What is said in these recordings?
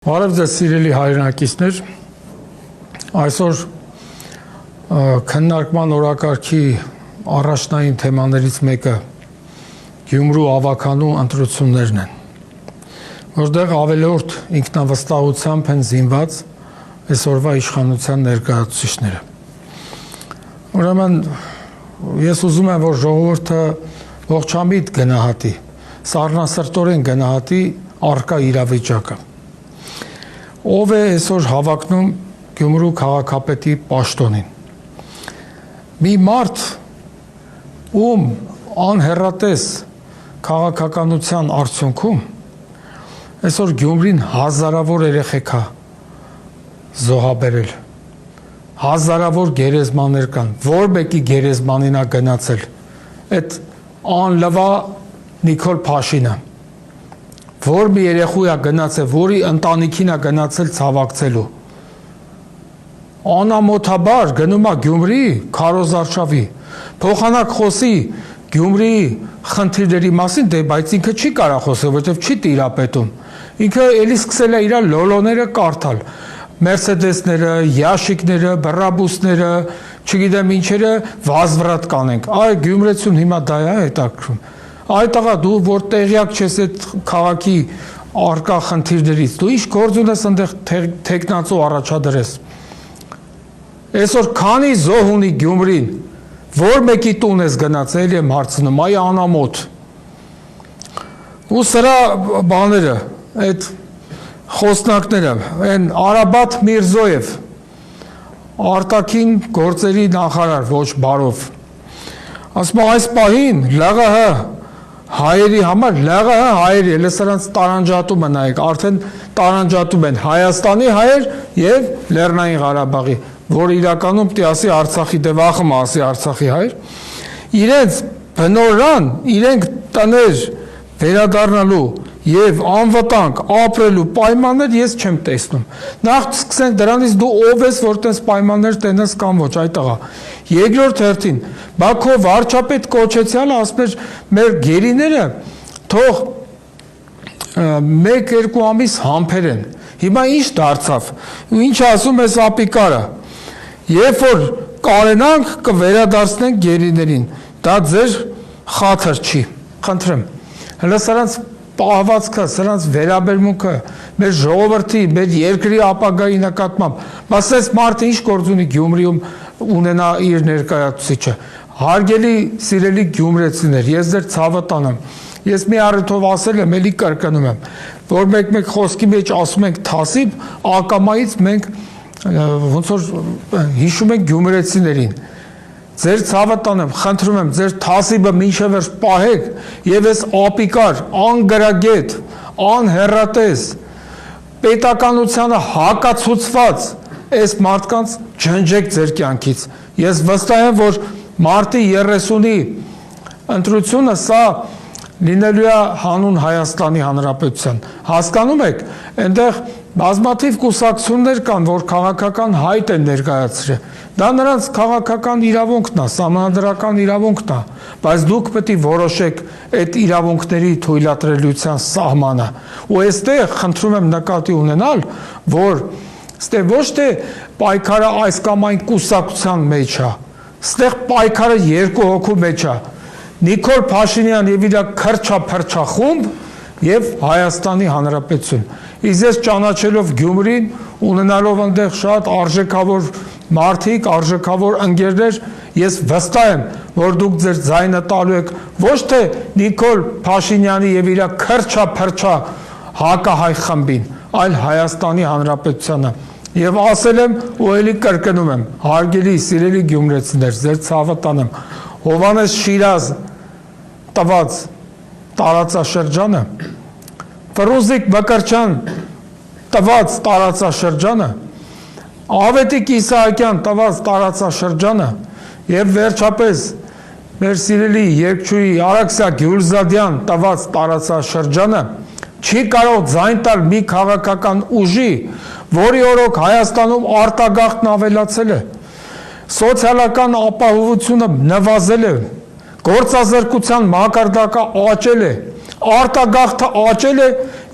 Բարև ձեզ սիրելի հայրենակիցներ, այսօր քննարկման օրակարգի առաջնային թեմաներից մեկը Գյումրու ավականու ընտրություններն են, որտեղ ավելորդ ինքնավստահությամբ են զինված այսօրվա իշխանության ներկայացուցիչները։ Ուրեմն ես ուզում եմ, որ ժողովուրդը ողջամիտ գնահատի, սառնասրտորեն գնահատի առկա իրավիճակը։ Ով է այսօր հավակնում Գյումրու քաղաքապետի պաշտոնին։ Մի մարդ, ում անհեռատես քաղաքականության արդյունքում այսօր Գյումրին հազարավոր երեխեք է զոհաբերել, հազարավոր գերեզմաններ կան, որ մեկի գերեզմանին է գնացել, այդ անլվա Նիկոլ Փաշինը, որ մի երեխու է գնացել, որի ընտանիքին է գնացել ցավակցելու։ Անամոթաբար գնում է Գյումրի քարոզարշավի, փոխանակ խոսի Գյումրիի խնդիրների մասին, դե բայց ինքը չի կարող խոսել, որովհետև չի տիրապետում։ Ինքը էլի սկսել է իր լոլոները կարդալ, մերսեդեսները, յաշիկները, բռաբուսները, չգիտեմ ինչերը վազվրատ կանենք։ Այ գյումրեցուն հիմա դա է հետաքրքրում։ Այդ աղա դու որ տեղյակ չես այդ քաղաքի արկա խնդիրներից, դու ինչ գործ ունես այնտեղ թեկնածու առաջադրես։ Այսօր քանի զոհ ունի Գյումրին, որ մեկի տուն ես գնացել եմ հարցնում, այ անամոթ։ Ու սրա բաները, այդ խոսնակները, այն Արաբաթ Միրզոև, արտաքին գործերի նախարար, ոչ բարով, ասում այս պահին ԼՂՀ հայերի համար, ԼՂՀ հայերի, էլ սրանց տարանջատումը նայեք, արդեն տարանջատում են Հայաստանի հայեր և Լեռնային Ղարաբաղի, որ իրականում պիտի ասի Արցախի, դե վախում ասի Արցախի հայեր, իրենց բնորան, իրենք տներ վերադառնալու և անվտանգ ապրելու պայմաններ ես չեմ տեսնում։ Նախ սկսենք դրանից դու ով ես, որ տես պայմաններ տենես կամ ոչ, այդ աղա։ Երկրորդ հերթին, բա քո վարչապետ կոչեցյալը ասում էր մեր գերիները թող 1-2 ամիս համբերեն։ Հիմա ինչ դարձավ։ Ինչ ասում ես ապիկարը։ Երբ որ կարենանք կվերադարձնենք գերիներին, դա ձեր խաթր չի։ Խնդրեմ։ Հələ սրանց պահվածքը, սրանց վերաբերմունքը, մեր ժողովրդի, մեր երկրի ապագայի նկատմամբ, մասես մարդը ինչ գործ ունի Գյումրիում ունենա իր ներկայացուցիչը։ Հարգելի սիրելի գյումրեցիներ, ես ձեր ցավը տանեմ։ Ես մի առիթով ասել եմ, էլի կրկնում եմ, որ մեկ խոսքի մեջ ասում ենք թասիբ, ակամայից մենք ոնց որ հիշում ենք գյումրեցիներին։ Ձեր ցավը տանեմ, խնդրում եմ, ձեր թասիբը մինչև վերջ պահեք և ես ապիկար, անգրագետ, անհեռատես, պետականությանը հակացուցված այս մարդկանց ջնջեք ձեր կյանքից։ Ես վստահ եմ, որ մարտի 30-ի ընտրությունը սա լինելու է հանուն Հայաստանի Հանրապետության։ Հասկանում եք, այնտեղ բազմաթիվ կուսակցություններ կան, որ քաղաքական հայտ են ներկայացրել։ Դա նրանց քաղաքական իրավունքն է, սահմանադրական իրավունքն է, բայց դուք պետք է որոշեք այդ իրավունքների թույլատրելիության սահմանը։ Ու այստեղ խնդրում եմ նկատի ունենալ, որ ստե ոչ թե պայքարը այս կամ այն կուսակցության մեջ է, ստեղ պայքարը երկու հոգու մեջ է։ Նիկոլ Փաշինյան և իր քրչա-փրչա խումբ և Հայաստանի Հանրապետություն։ Իսկ ես ճանաչելով Գյումրին, ունենալով այնտեղ շատ արժեքավոր մարդիկ, արժեքավոր ընկերներ, ես վստահ եմ, որ դուք ձեր ձայնը տալու եք ոչ թե Նիկոլ Փաշինյանի և իր քրչա-փրչա հակահայ խմբին, այլ Հայաստանի Հանրապետությանը։ Եվ ասել եմ ու էլի կրկնում եմ, հարգելի սիրելի գյումրեցիներ, ձեր ցավը տանեմ, Հովհաննես Շիրազ տված տարածաշրջանը, Ֆրուզիկ Մկրտչյան տված տարածաշրջանը, Ավետիք Իսահակյան տված տարածաշրջանը և վերջապես մեր սիրելի երգչուհի Արաքսիա Գյուլզադյան տված տարածաշրջանը չի կարող ձայն տալ մի քաղաքական ուժի, որի օրոք Հայաստանում արտագաղթն ավելացել է, սոցիալական ապահովությունը նվազել է, գործազրկության մակարդակը աճել է, արտագաղթը աճել է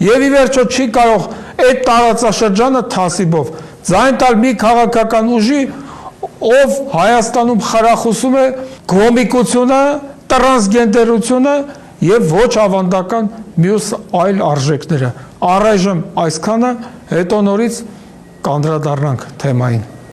եւ ի վերջո չի կարող այդ տարածաշրջանը թասիբով, ձայն տալ մի քաղաքական ուժի, ով Հայաստանում խրախուսում է գոմիկությունը, տրանսգենդերությունը եւ ոչ ավանդական մյուս այլ արժեքները։ Առայժմ այսքանը, հետո նորից կանդրադառնանք թեմային։